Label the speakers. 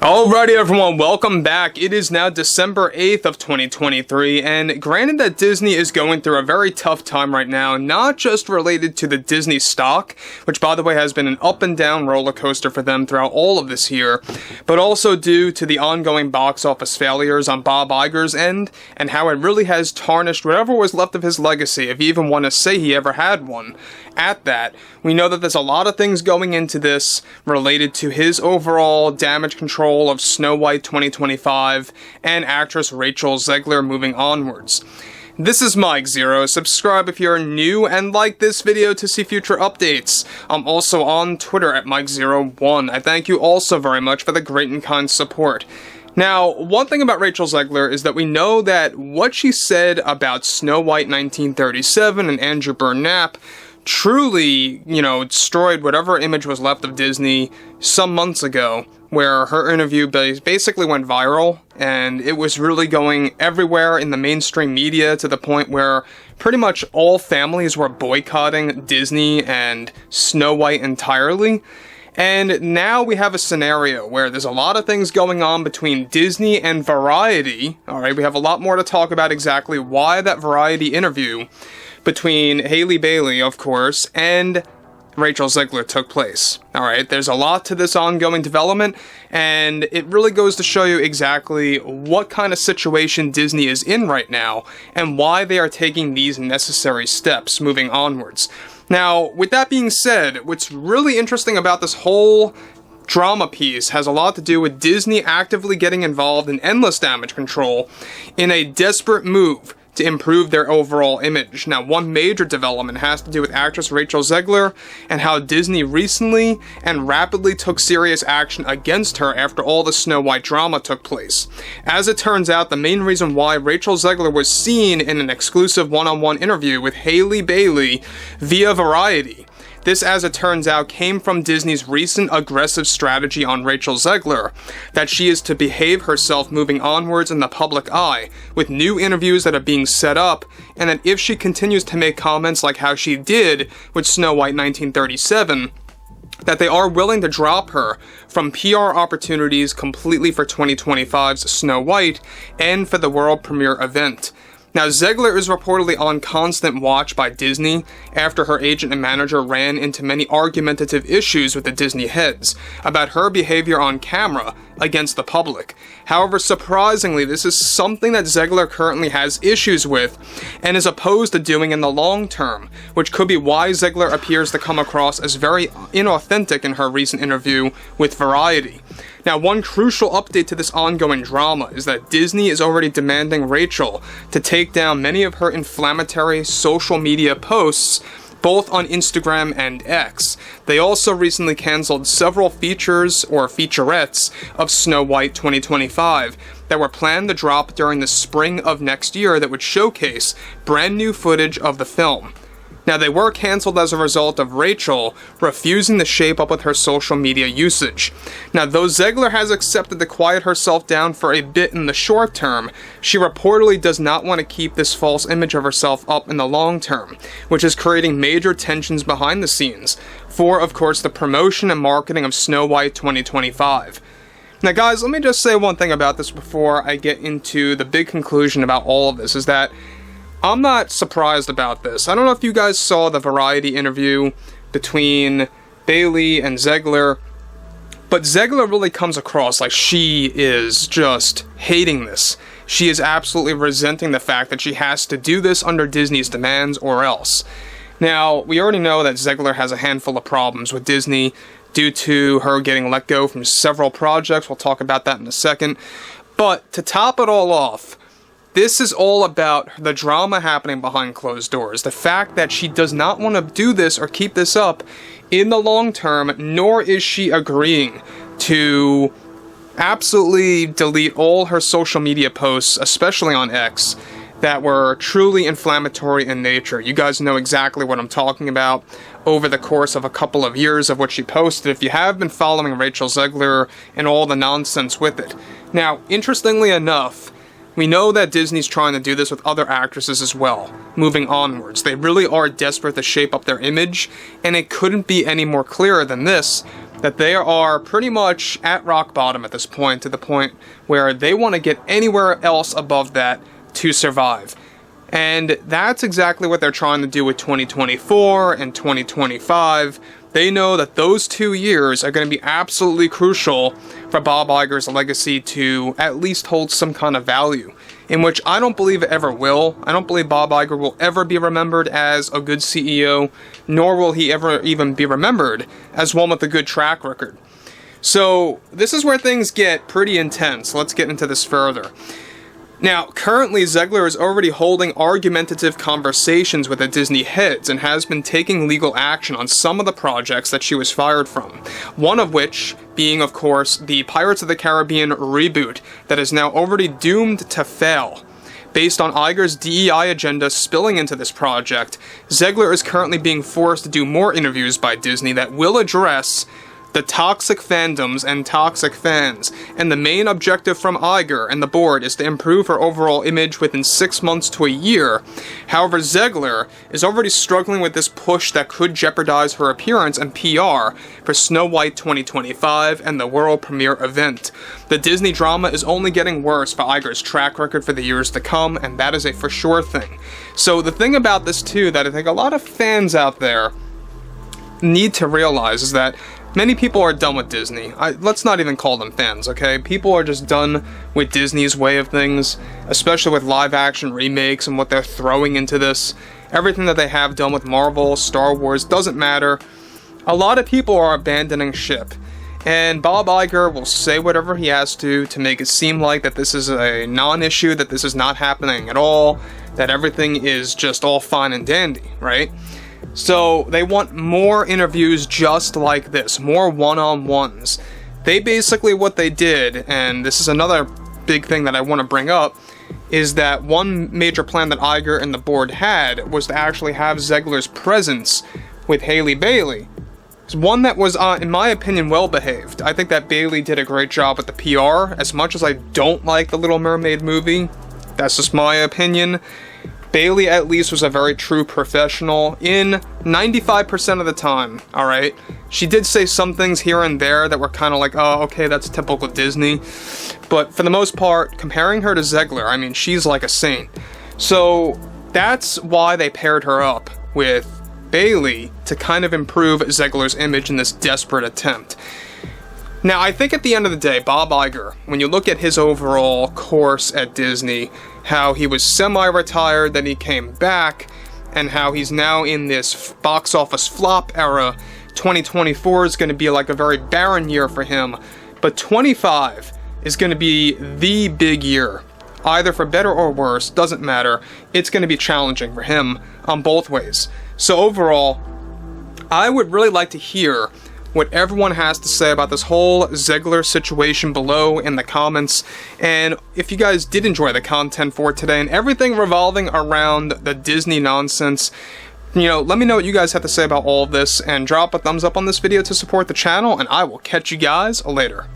Speaker 1: Alrighty everyone, welcome back. It is now December 8th of 2023, and granted that Disney is going through a very tough time right now, not just related to the Disney stock, which by the way has been an up and down roller coaster for them throughout all of this year, but also due to the ongoing box office failures on Bob Iger's end, and how it really has tarnished whatever was left of his legacy, if you even want to say he ever had one. At that, we know that there's a lot of things going into this related to his overall damage control of Snow White 2025 and actress Rachel Zegler moving onwards. This is Mike Zero. Subscribe if you're new and like this video to see future updates. I'm also on Twitter at Mike01. I thank you also very much for the great and kind support. Now, one thing about Rachel Zegler is that we know that what she said about Snow White 1937 and Andrew Burnap truly, destroyed whatever image was left of Disney some months ago, where her interview basically went viral, and it was really going everywhere in the mainstream media to the point where pretty much all families were boycotting Disney and Snow White entirely. And now we have a scenario where there's a lot of things going on between Disney and Variety. Alright, we have a lot more to talk about exactly why that Variety interview between Halle Bailey, of course, and Rachel Zegler took place. Alright, there's a lot to this ongoing development, and it really goes to show you exactly what kind of situation Disney is in right now, and why they are taking these necessary steps moving onwards. Now, with that being said, what's really interesting about this whole drama piece has a lot to do with Disney actively getting involved in endless damage control in a desperate move to improve their overall image. Now, one major development has to do with actress Rachel Zegler and how Disney recently and rapidly took serious action against her after all the Snow White drama took place. As it turns out, the main reason why Rachel Zegler was seen in an exclusive one-on-one interview with Halle Bailey via Variety, this, as it turns out, came from Disney's recent aggressive strategy on Rachel Zegler, that she is to behave herself moving onwards in the public eye, with new interviews that are being set up, and that if she continues to make comments like how she did with Snow White 1937, that they are willing to drop her from PR opportunities completely for 2025's Snow White and for the world premiere event. Now, Zegler is reportedly on constant watch by Disney after her agent and manager ran into many argumentative issues with the Disney heads about her behavior on camera against the public. However, surprisingly, this is something that Zegler currently has issues with and is opposed to doing in the long term, which could be why Zegler appears to come across as very inauthentic in her recent interview with Variety. Now, one crucial update to this ongoing drama is that Disney is already demanding Rachel to take down many of her inflammatory social media posts, both on Instagram and X. They also recently canceled several features or featurettes of Snow White 2025 that were planned to drop during the spring of next year that would showcase brand new footage of the film. Now, they were canceled as a result of Rachel refusing to shape up with her social media usage. Now, though Zegler has accepted to quiet herself down for a bit in the short term, she reportedly does not want to keep this false image of herself up in the long term, which is creating major tensions behind the scenes for, of course, the promotion and marketing of Snow White 2025. Now, guys, let me just say one thing about this before I get into the big conclusion about all of this, is that I'm not surprised about this. I don't know if you guys saw the Variety interview between Bailey and Zegler, but Zegler really comes across like she is just hating this. She is absolutely resenting the fact that she has to do this under Disney's demands or else. Now, we already know that Zegler has a handful of problems with Disney due to her getting let go from several projects. We'll talk about that in a second. But to top it all off, this is all about the drama happening behind closed doors. The fact that she does not want to do this or keep this up in the long term, nor is she agreeing to absolutely delete all her social media posts, especially on X, that were truly inflammatory in nature. You guys know exactly what I'm talking about over the course of a couple of years of what she posted, if you have been following Rachel Zegler and all the nonsense with it. Now, interestingly enough, we know that Disney's trying to do this with other actresses as well, moving onwards. They really are desperate to shape up their image, and it couldn't be any more clearer than this, that they are pretty much at rock bottom at this point, to the point where they want to get anywhere else above that to survive. And that's exactly what they're trying to do with 2024 and 2025. They know that those 2 years are going to be absolutely crucial for Bob Iger's legacy to at least hold some kind of value, in which I don't believe it ever will. I don't believe Bob Iger will ever be remembered as a good CEO, nor will he ever even be remembered as one with a good track record. So this is where things get pretty intense. Let's get into this further. Now, currently, Zegler is already holding argumentative conversations with the Disney heads and has been taking legal action on some of the projects that she was fired from. One of which being, of course, the Pirates of the Caribbean reboot that is now already doomed to fail. Based on Iger's DEI agenda spilling into this project, Zegler is currently being forced to do more interviews by Disney that will address the toxic fandoms and toxic fans, and the main objective from Iger and the board is to improve her overall image within 6 months to a year. However, Zegler is already struggling with this push that could jeopardize her appearance and PR for Snow White 2025 and the world premiere event. The Disney drama is only getting worse for Iger's track record for the years to come, and that is a for sure thing. So the thing about this too that I think a lot of fans out there need to realize is that many people are done with Disney. Let's not even call them fans, okay? People are just done with Disney's way of things, especially with live-action remakes and what they're throwing into this. Everything that they have done with Marvel, Star Wars, doesn't matter. A lot of people are abandoning ship. And Bob Iger will say whatever he has to make it seem like that this is a non-issue, that this is not happening at all, that everything is just all fine and dandy, right? So they want more interviews just like this, more one-on-ones. They basically, what they did, and this is another big thing that I want to bring up, is that one major plan that Iger and the board had was to actually have Zegler's presence with Halle Bailey. It's one that was, in my opinion, well-behaved. I think that Bailey did a great job with the PR. As much as I don't like the Little Mermaid movie, that's just my opinion, Bailey at least was a very true professional in 95% of the time, alright? She did say some things here and there that were kind of like, oh, okay, that's typical Disney. But for the most part, comparing her to Zegler, I mean, she's like a saint. So that's why they paired her up with Bailey to kind of improve Zegler's image in this desperate attempt. Now, I think at the end of the day, Bob Iger, when you look at his overall course at Disney, how he was semi-retired, then he came back, and how he's now in this box office flop era, 2024 is going to be like a very barren year for him, but 25 is going to be the big year. Either for better or worse, doesn't matter, it's going to be challenging for him on both ways. So overall, I would really like to hear what everyone has to say about this whole Zegler situation below in the comments. And if you guys did enjoy the content for today and everything revolving around the Disney nonsense, you know, let me know what you guys have to say about all of this, and drop a thumbs up on this video to support the channel, and I will catch you guys later.